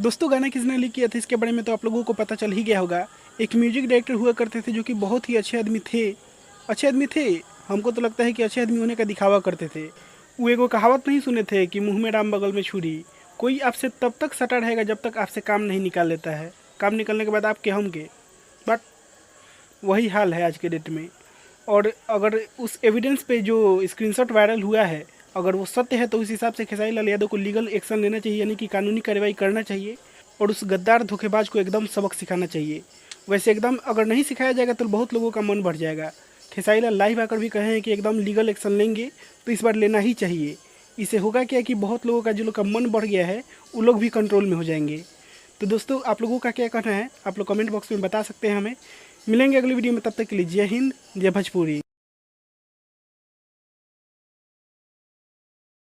दोस्तों गाना किसने लिख किया था इसके बारे में तो आप लोगों को पता चल ही गया होगा। एक म्यूजिक डायरेक्टर हुआ करते थे जो कि बहुत ही अच्छे आदमी थे। अच्छे आदमी थे। हमको तो लगता है कि अच्छे आदमी होने का दिखावा करते थे। वो एगो कहावत नहीं सुने थे कि मुंह में राम बगल में छुरी। कोई आपसे तब तक सटा रहेगा जब तक आपसे काम नहीं निकाल लेता है। काम निकलने के बाद आप क्या होंगे। बट वही हाल है आज के डेट में। और अगर उस एविडेंस पे जो स्क्रीनशॉट वायरल हुआ है अगर वो सत्य है तो उस हिसाब से खेसारी लाल यादव को लीगल एक्शन लेना चाहिए, यानी कि कानूनी कार्रवाई करना चाहिए और उस गद्दार धोखेबाज को एकदम सबक सिखाना चाहिए। वैसे एकदम अगर नहीं सिखाया जाएगा तो बहुत लोगों का मन बढ़ जाएगा। खेसारी लाल लाइव आकर भी कहे हैं कि एकदम लीगल एक्शन लेंगे, तो इस बार लेना ही चाहिए। इससे होगा क्या कि बहुत लोगों का जो लोग का मन बढ़ गया है वो लोग भी कंट्रोल में हो जाएंगे। तो दोस्तों आप लोगों का क्या कहना है आप लोग कमेंट बॉक्स में बता सकते हैं हमें। मिलेंगे अगली वीडियो में, तब तक के लिए जय हिंद जय भोजपुरी।